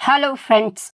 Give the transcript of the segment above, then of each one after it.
Hello friends.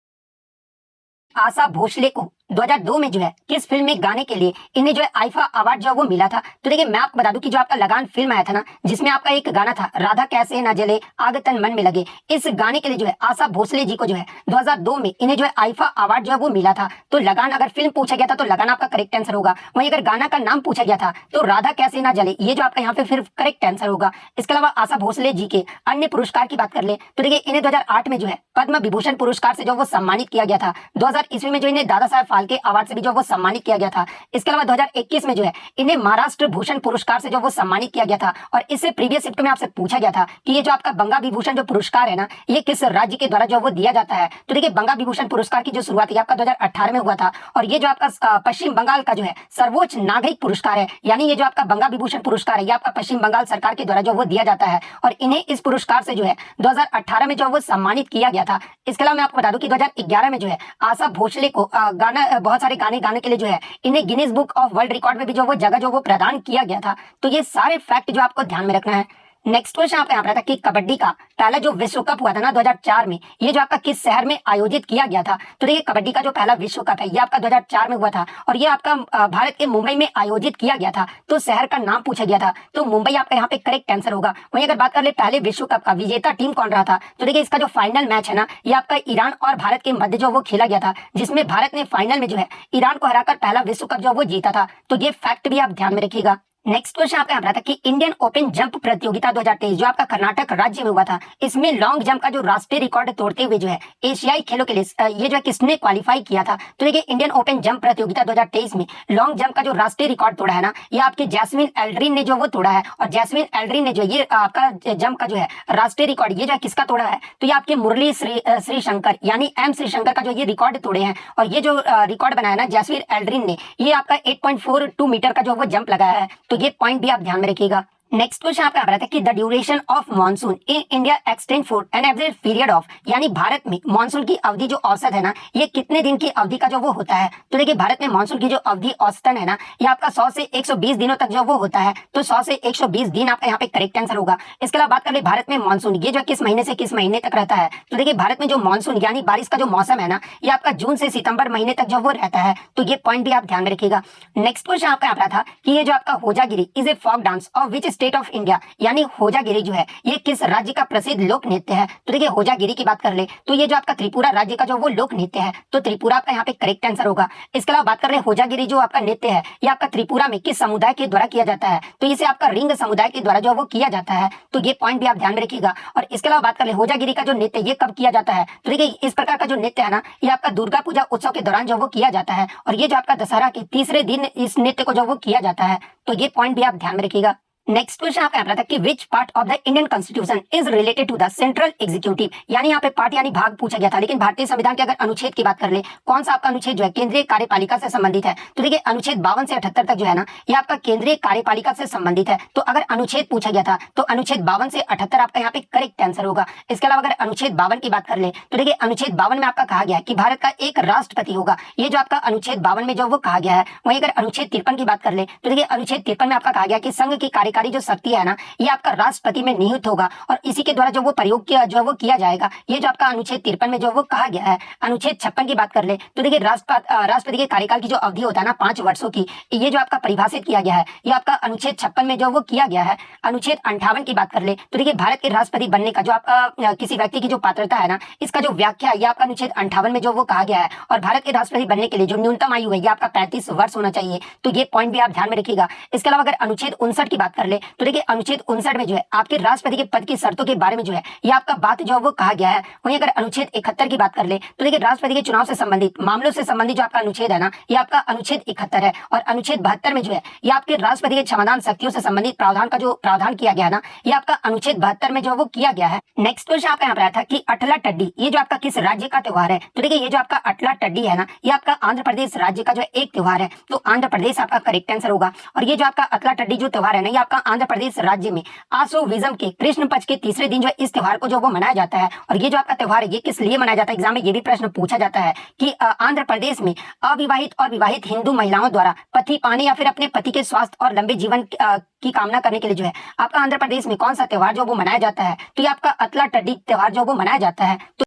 Asha Bhosle को 2002 में जो है किस फिल्म में गाने के लिए इन्हें जो है आईफा अवार्ड जो है वो मिला था। तो देखिए मैं आपको बता दूं कि जो आपका लगान फिल्म आया था ना, जिसमें आपका एक गाना था राधा कैसे ना जले आग तन मन में लगे, इस गाने के लिए जो है आशा भोसले जी को जो है 2002 में इन्हें जो है आईफा अवार्ड जो है वो मिला था। तो लगान अगर फिल्म पूछा गया था तो लगान आपका करेक्ट आंसर होगा। वहीं अगर गाना का नाम पूछा गया था तो राधा कैसे ना जले, ये जो आपका यहाँ पे फिर करेक्ट आंसर होगा। इसके अलावा आशा भोसले जी के अन्य पुरस्कार की बात कर ले तो देखिए इन्हें 2008 में जो है पद्म विभूषण पुरस्कार से जो वो सम्मानित किया गया था। 2000 ईस्वी में जो इन्हें दादा साहब फाल्के अवार्ड से भी जो वो सम्मानित किया गया था। इसके अलावा 2021 में जो है इन्हें महाराष्ट्र भूषण पुरस्कार से जो वो सम्मानित किया गया था। और इससे प्रीवियस शिफ्ट में आपसे पूछा गया था कि ये जो आपका बंगा विभूषण जो पुरस्कार है ना, ये किस राज्य के द्वारा जो वो दिया जाता है। तो देखिए बंगा विभूषण पुरस्कार की जो शुरुआत है आपका 2018 में हुआ था। और ये जो आपका पश्चिम बंगाल का जो है सर्वोच्च नागरिक पुरस्कार है, यानी ये जो आपका बंगा विभूषण पुरस्कार है ये आपका पश्चिम बंगाल सरकार के द्वारा जो वो दिया जाता है। और इन्हें इस पुरस्कार से जो है 2018 में जो वो सम्मानित किया गया था। इसके अलावा मैं आपको बता दूं कि 2011 में जो है आशा भोसले को गाना बहुत सारे गाने गाने के लिए जो है इन्हें Guinness book of world record में भी जो वो जगह जो वो प्रदान किया गया था। तो ये सारे फैक्ट जो आपको ध्यान में रखना है। नेक्स्ट क्वेश्चन आपका यहाँ पर था कि कबड्डी का पहला जो विश्व कप हुआ था ना 2004 में, ये जो आपका किस शहर में आयोजित किया गया था। तो देखिए कबड्डी का जो पहला विश्व कप है ये आपका 2004 में हुआ था और ये आपका भारत के मुंबई में आयोजित किया गया था। तो शहर का नाम पूछा गया था तो मुंबई आपका यहाँ पे करेक्ट आंसर होगा। वहीं अगर बात कर ले पहले विश्व कप का विजेता टीम कौन रहा था, तो देखिए इसका जो फाइनल मैच है ना ये आपका ईरान और भारत के मध्य जो वो खेला गया था, जिसमें भारत ने फाइनल में जो है ईरान को हराकर पहला विश्व कप जो वो जीता था। तो ये फैक्ट भी आप ध्यान में रखिएगा। नेक्स्ट क्वेश्चन आपका यहाँ पर था कि इंडियन ओपन जंप प्रतियोगिता 2023 जो आपका कर्नाटक राज्य में हुआ था, इसमें लॉन्ग जंप का जो राष्ट्रीय रिकॉर्ड तोड़ते हुए जो है एशियाई खेलों के लिए ये जो है किसने क्वालिफाई किया था। तो देखिए इंडियन ओपन जंप प्रतियोगिता 2023 में लॉन्ग जंप का जो राष्ट्रीय रिकॉर्ड तोड़ा है ना, ये आपके जैस्मिन एल्ड्रिन ने जो वो तोड़ा है। और जैस्मिन एल्ड्रिन ने जो ये आपका जंप का जो है राष्ट्रीय रिकॉर्ड ये जो है किसका तोड़ा है, तो ये आपके मुरली श्रीशंकर यानी एम श्रीशंकर का जो ये रिकॉर्ड तोड़े हैं। और ये जो रिकॉर्ड बनाया ना जैस्मिन एल्ड्रिन ने, ये आपका 8.42 मीटर का जो वो जंप लगाया है। तो ये पॉइंट भी आप ध्यान में रखिएगा। नेक्स्ट क्वेश्चन आपका आ रहा था कि the duration of monsoon in India extend for an average period of, यानी भारत में मॉनसून की अवधि जो औसत है ना ये कितने दिन की अवधि का जो वो होता है। तो देखिए भारत में मॉनसून की जो अवधि औसतन है ना ये आपका 100 से 120 दिनों तक जो वो होता है। तो 100 से 120 दिन आपका यहाँ पे करेक्ट आंसर होगा। इसके अलावा बात कर ले भारत में मॉनसून ये जो किस महीने से किस महीने तक रहता है। तो देखिए भारत में जो मॉनसून यानी बारिश का जो मौसम है ना ये आपका जून से सितंबर महीने तक जो वो रहता है। तो ये पॉइंट भी आप ध्यान में रखिएगा। नेक्स्ट क्वेश्चन आपका यहाँ था कि ये जो आपका Hojagiri is a folk dance of which state of India, यानी होजागिरी जो है ये किस राज्य का प्रसिद्ध लोक नृत्य है। तो देखिए होजागिरी की बात कर ले तो ये जो आपका त्रिपुरा राज्य का जो वो लोक नृत्य है। तो त्रिपुरा आपका यहाँ पे करेक्ट आंसर होगा। इसके अलावा बात कर ले होजागिरी जो आपका नृत्य है ये आपका त्रिपुरा में किस समुदाय के द्वारा किया जाता है। तो इसे आपका रिंग समुदाय के द्वारा जो वो किया जाता है। तो ये पॉइंट भी आप ध्यान में रखिएगा। और इसके अलावा बात कर ले होजागिरी का जो नृत्य ये कब किया जाता है। तो देखिए इस प्रकार का जो नृत्य है ना ये आपका दुर्गा पूजा उत्सव के दौरान जो वो किया जाता है। और ये जो आपका दशहरा के तीसरे दिन इस नृत्य को जो वो किया जाता है। तो ये पॉइंट भी आप ध्यान में रखिएगा। नेक्स्ट क्वेश्चन आपका यहाँ था कि which part of the Indian constitution is related to the central executive, यानी यहाँ पे पार्ट यानी भाग पूछा गया था। लेकिन भारतीय संविधान के अगर अनुच्छेद की बात कर ले कौन सा आपका अनुच्छेद जो है केंद्रीय कार्यपालिका से संबंधित है। तो देखिए अनुच्छेद 52 से 78 तक जो है ना ये आपका केंद्रीय कार्यपालिका से संबंधित है। तो अगर अनुच्छेद पूछा गया था तो अनुच्छेद 52 से 78 आपका यहाँ पे करेक्ट आंसर होगा। इसके अलावा अगर अनुच्छेद 52 की बात कर ले तो देखिए अनुच्छेद 52 में आपका कहा गया है कि भारत का एक राष्ट्रपति होगा। ये जो आपका अनुच्छेद 52 में जो वो कहा गया है। वहीं अगर अनुच्छेद 53 की बात कर ले तो देखिए अनुच्छेद 53 में आपका कहा गया कि संघ की कार्यकारी जो शक्ति है ना ये आपका राष्ट्रपति में निहित होगा और इसी के द्वारा जो वो प्रयोग किया जो वो किया जाएगा। ये जो आपका अनुच्छेद 53 में जो वो कहा गया है। अनुच्छेद 56 की बात कर ले तो देखिए राष्ट्रपति के कार्यकाल की जो अवधि होता है ना 5 वर्षों की, ये जो आपका परिभाषित किया गया है ये आपका अनुच्छेद 56 में जो वो किया गया है। अनुच्छेद 58 की बात कर ले तो देखिए भारत के राष्ट्रपति बनने का जो आपका किसी व्यक्ति की जो पात्रता है ना इसका जो व्याख्या ये आपका अनुच्छेद 58 में जो वो कहा गया है। और भारत के राष्ट्रपति बनने के लिए जो न्यूनतम आयु है ये आपका 35 वर्ष होना चाहिए। तो ये पॉइंट भी आप ध्यान में रखिएगा। इसके अलावा अगर अनुच्छेद 59 की बात कर ले तो देखिए अनुच्छेद 59 में जो है आपके राष्ट्रपति के पद की शर्तों के बारे में जो है ये आपका बात जो है वो कहा गया है। वहीं अगर अनुच्छेद 71 की बात कर ले तो देखिए राष्ट्रपति के चुनाव से संबंधित मामलों से संबंधित जो आपका अनुच्छेद है ना ये आपका अनुच्छेद 71 है। और अनुच्छेद 72 में जो है ये आपके राष्ट्रपति के क्षमतान शक्तियों से संबंधित प्रावधान का जो प्रावधान किया गया है ना ये आपका अनुच्छेद 72 में जो वो किया गया है। नेक्स्ट क्वेश्चन आपका यहाँ पर आया था कि अटला टड्डी ये जो आपका किस राज्य का त्योहार है। तो देखिए ये जो आपका अटला टड्डी है ना ये आपका आंध्र प्रदेश राज्य का जो एक त्योहार है। तो आंध्र प्रदेश आपका करेक्ट आंसर होगा। और ये जो आपका अटला टड्डी जो त्योहार है ना ये आपका आंध्र प्रदेश राज्य में आसो विजम के कृष्ण पक्ष के तीसरे दिन जो इस त्योहार को जो वो मनाया जाता है। और ये जो आपका त्योहार है ये किस लिए मनाया जाता है, एग्जाम में ये भी प्रश्न पूछा जाता है कि आंध्र प्रदेश में अविवाहित और विवाहित हिंदू महिलाओं द्वारा पति पाने या फिर अपने पति के स्वास्थ्य और लंबे जीवन की कामना करने के लिए जो है आपका आंध्र प्रदेश में कौन सा त्योहार जो वो मनाया जाता है। तो ये आपका अतला टड्डी त्योहार जो वो मनाया जाता है। तो